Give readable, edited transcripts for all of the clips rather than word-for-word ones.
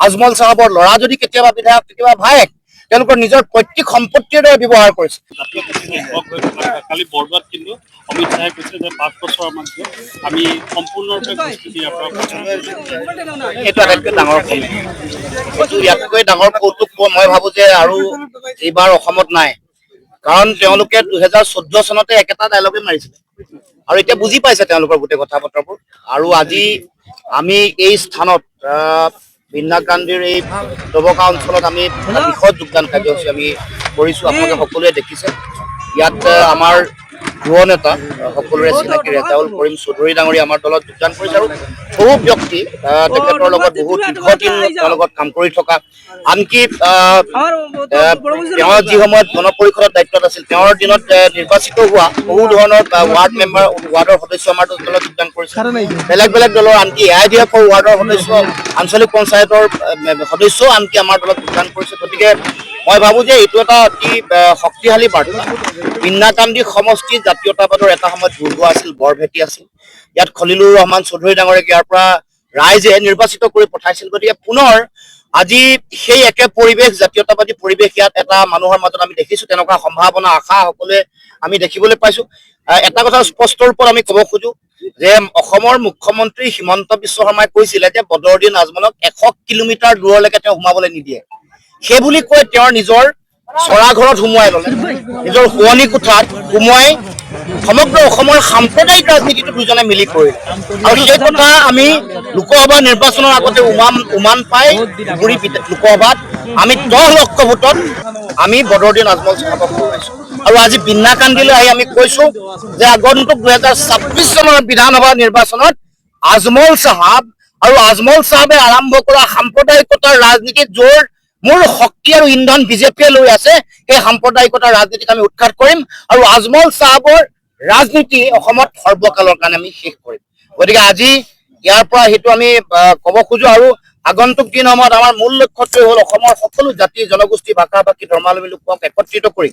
আজমল চাহাবৰ ল'ৰা যদি কেতিয়াবা বিধায়ক কেতিয়াবা ভায়েক তেওঁলোকৰ নিজৰ পৈতৃক সম্পত্তিৰ দৰে ব্যৱহাৰ কৰিছে। কালি বৰদোৱাত কিন্তু অমিত শ্বাহে কৈছে যে 5 বছৰৰ মাজত আমি সম্পূৰ্ণৰূপে প্ৰস্তুতি এইটো আটাইতকৈ ডাঙৰ কৌতুক। এইটো ইয়াতকৈ ডাঙৰ কৌতুক মই ভাবো যে আৰু এইবাৰ অসমত নাই। কাৰণ তেওঁলোকে 2014 চনতে একেটা ডায়লগে মাৰিছিলে আৰু এতিয়া বুজি পাইছে তেওঁলোকৰ গোটেই কথা বতৰাবোৰ। আৰু আজি আমি এই স্থানত বীণা গান্ধীৰ এই দবকা অঞ্চলত আমি বৃহৎ যোগদান কাৰ্যসূচী আমি কৰিছোঁ। আপোনালোকে সকলোৱে দেখিছে ইয়াত আমাৰ যুৱ নেতা সকলোৰে চিনাকি ৰেজাউল কৰিম চৌধুৰী ডাঙৰীয়া আমাৰ দলত যোগদান কৰিছে আৰু বহু ব্যক্তি তেখেতৰ লগত বহুত দীৰ্ঘদিন তেওঁৰ লগত কাম কৰি থকা, আনকি তেওঁ যি সময়ত গণ পৰিষদৰ দায়িত্বত আছিল তেওঁৰ দিনত নিৰ্বাচিত হোৱা বহু ধৰণৰ ৱাৰ্ড মেম্বাৰ ৱাৰ্ডৰ সদস্য আমাৰ দলত যোগদান কৰিছে। বেলেগ বেলেগ দলৰ আনকি AIDF-ৰ ৱাৰ্ডৰ সদস্য আঞ্চলিক পঞ্চায়তৰ সদস্যও আনকি আমাৰ দলত যোগদান কৰিছে। গতিকে মই ভাবো যে এইটো এটা অতি শক্তিশালী বাৰ্তা। বীণা গান্ধী সমষ্টি জাতীয়তাবাদৰ এটা সময়ত দুৰ্গ আছিল, বৰভেটি আছিল। ইয়াত খলিলুৰ ৰহমান চৌধুৰী ডাঙৰীয়াক ইয়াৰ পৰা ৰাইজে নিৰ্বাচিত কৰি পঠাইছিল। গতিকে পুনৰ আজি সেই একে পৰিৱেশ, জাতীয়তাবাদী পৰিৱেশ ইয়াত এটা মানুহৰ মাজত আমি দেখিছো। তেনেকুৱা সম্ভাৱনা আশা সকলোৱে আমি দেখিবলৈ পাইছো। এটা কথা স্পষ্ট ৰূপত আমি ক'ব খোজো যে অসমৰ মুখ্যমন্ত্ৰী হিমন্ত বিশ্ব শৰ্মাই কৈছিলে যে বদৰুদ্দিন আজমলক 100 কিলোমিটাৰ দূৰলৈকে তেওঁ সোমাবলৈ নিদিয়ে। সেই বুলি কৈ তেওঁৰ নিজৰ চৰা ঘৰত সোমোৱাই ল'লে, নিজৰ শোৱনি কোঠাত সোমোৱাই সমগ্ৰ অসমৰ সাম্প্ৰদায়িক ৰাজনীতিটো দুজনে মিলি কৰিলে। আৰু সেই কথা আমি লোকসভা নিৰ্বাচনৰ আগতে উমান পাই ধুবুৰী লোকসভাত আমি 10 লক্ষ ভোটত আমি বদৰুদ্দিন আজমল চাহাবক হৰুৱাইছো। আৰু আজি বীণা গান্ধীলৈ আহি আমি কৈছো যে আগন্তুক 2026 চনৰ বিধানসভা নিৰ্বাচনত আজমল চাহাব আৰু আজমল চাহাবে আৰম্ভ কৰা সাম্প্ৰদায়িকতাৰ ৰাজনীতিত মোৰ শক্তি আৰু ইন্ধন বিজেপিয়ে লৈ আছে। সেই সাম্প্ৰদায়িকতাৰ ৰাজনীতিক আমি উৎখাত কৰিম আৰু আজমল চাহাবৰ ৰাজনীতি অসমত সৰ্বকালৰ কাৰণে আমি শেষ কৰিম। গতিকে আজি ইয়াৰ পৰা সেইটো আমি ক'ব খোজো। আৰু আগন্তুক দিনসমূহত আমাৰ মূল লক্ষ্যটোৱে হ'ল অসমৰ সকলো জাতি জনগোষ্ঠী ভাষা ভাষী ধৰ্মাৱলম্বী লোকক একত্ৰিত কৰি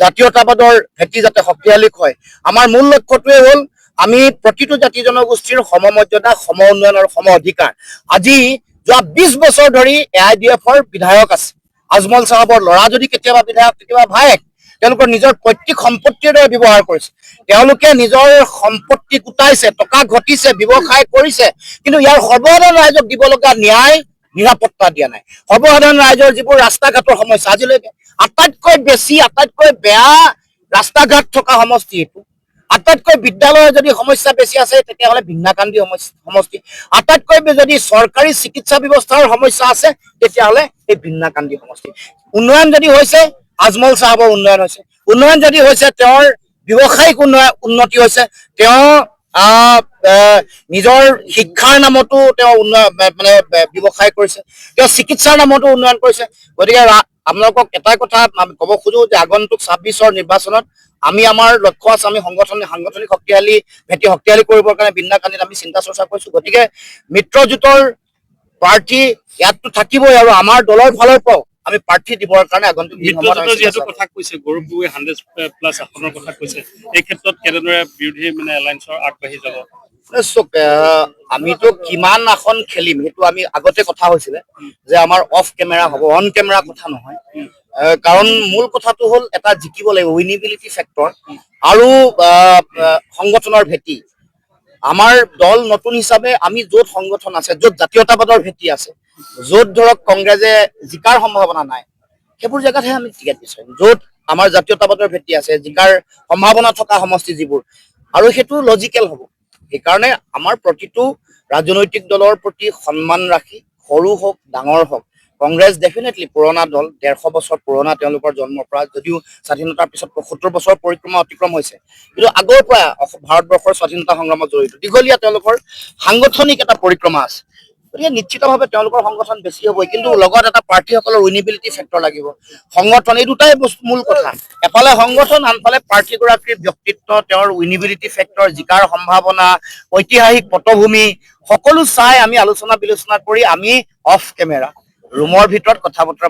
জাতীয়তাবাদৰ ভেটি যাতে শক্তিশালী হয়। আমাৰ মূল লক্ষ্যটোৱে হ'ল আমি প্ৰতিটো জাতি জনগোষ্ঠীৰ সমমৰ্যাদা, সম উন্নয়ন আৰু সম অধিকাৰ। আজি যোৱা 20 বছৰ ধৰি AIDF-ৰ বিধায়ক আছে। আজমল চাহাবৰ ল'ৰা যদি কেতিয়াবা বিধায়ক কেতিয়াবা ভায়েক তেওঁলোকৰ নিজৰ পৈতৃক সম্পত্তিৰ দৰে ব্যৱহাৰ কৰিছে। তেওঁলোকে নিজৰ সম্পত্তি গোটাইছে, টকা ঘটিছে, ব্যৱসায় কৰিছে, কিন্তু ইয়াৰ সৰ্বসাধাৰণ ৰাইজক দিব লগা ন্যায় নিৰাপত্তা দিয়া নাই। সৰ্বসাধাৰণ ৰাইজৰ যিবোৰ ৰাস্তা ঘাটৰ সমস্যা, আজিলৈকে আটাইতকৈ বেছি আটাইতকৈ বেয়া ৰাস্তা ঘাট থকা সমষ্টি এইটো। আটাইতকৈ বিদ্যালয়ৰ যদি সমস্যা বেছি আছে তেতিয়াহ'লে বীণা গান্ধী সমষ্টি। আটাইতকৈ যদি চৰকাৰী চিকিৎসা ব্যৱস্থাৰ সমস্যা আছে তেতিয়াহ'লে এই বীণা গান্ধী সমষ্টি। উন্নয়ন যদি হৈছে আজমল চাহাবৰ উন্নয়ন হৈছে, উন্নয়ন যদি হৈছে তেওঁৰ ব্যৱসায়িক উন্নতি হৈছে, তেওঁ নিজৰ শিক্ষাৰ নামতো তেওঁ উন্নয়ন মানে ব্যৱসায় কৰিছে, তেওঁ চিকিৎসাৰ নামতো উন্নয়ন কৰিছে। গতিকে আপোনালোকক এটা কথা আমি ক'ব খোজো যে আগন্তুক 26ৰ নিৰ্বাচনত আমি আমাৰ লক্ষ্য আছে, আমি সাংগঠনিক ভেটি শক্তিশালী কৰিবৰ কাৰণে বীণা গান্ধীত আমি চিন্তা চৰ্চা কৰিছো। গতিকে মিত্ৰজোঁটৰ প্ৰাৰ্থী ইয়াততো থাকিবই আৰু আমাৰ দলৰ ফালৰ পৰাও আমি প্ৰাৰ্থী দিবৰ কাৰণে আগন্তুক যিহেতু কথা কৈছে গৌৰৱ গগৈ 100+ আসনৰ কথা কৈছে, এই ক্ষেত্ৰত কেনেদৰে বিৰোধী মানে এলায়েন্সৰ আগবাঢ়ি যাব? আমিতো কিমান আসন খেলিম সেইটো আমি আগতে কথা হৈছিলে যে আমাৰ অফ কেমেৰা হ'ব, অন কেমেৰা কথা নহয়। কাৰণ মূল কথাটো হ'ল এটা জিকিব লাগিব, উইনিবিলিটি ফেক্টৰ আৰু সংগঠনৰ ভেটি। আমাৰ দল নতুন হিচাপে আমি য'ত সংগঠন আছে, য'ত জাতীয়তাবাদৰ ভেটি আছে, য'ত ধৰক কংগ্ৰেছে জিকাৰ সম্ভাৱনা নাই, সেইবোৰ জেগাতহে আমি টিকেট বিচাৰিম। য'ত আমাৰ জাতীয়তাবাদৰ ভেটি আছে, জিকাৰ সম্ভাৱনা থকা সমষ্টি যিবোৰ, আৰু সেইটো লজিকেল হ'ব। সেইকাৰণে আমাৰ প্ৰতিটো ৰাজনৈতিক দলৰ প্ৰতি সন্মান ৰাখি, সৰু হওক ডাঙৰ হওক, কংগ্ৰেছ ডেফিনেটলি পুৰণা দল, 150 বছৰ পুৰণা তেওঁলোকৰ জন্মৰ পৰা, যদিও স্বাধীনতাৰ পিছত 75 বছৰ পৰিক্ৰমা অতিক্ৰম হৈছে, কিন্তু আগৰ পৰা ভাৰতবৰ্ষৰ স্বাধীনতা সংগ্ৰামত জড়িত দীঘলীয়া তেওঁলোকৰ সাংগঠনিক এটা পৰিক্ৰমা আছে। গতিকে নিশ্চিতভাৱে তেওঁলোকৰ সংগঠন বেছি হ'বই, কিন্তু লগত এটা প্ৰাৰ্থীসকলৰ উইনিবিলিটি ফেক্টৰ লাগিব। সংগঠন এই দুটাই মূল কথা, এফালে সংগঠন, আনফালে প্ৰাৰ্থীগৰাকীৰ ব্যক্তিত্ব, তেওঁৰ উইনিবিলিটি ফেক্টৰ, জিকাৰ সম্ভাৱনা, ঐতিহাসিক পটভূমি সকলো চাই আমি আলোচনা বিলোচনা কৰি আমি অফ কেমেৰা ৰুমৰ ভিতৰত কথা বতৰা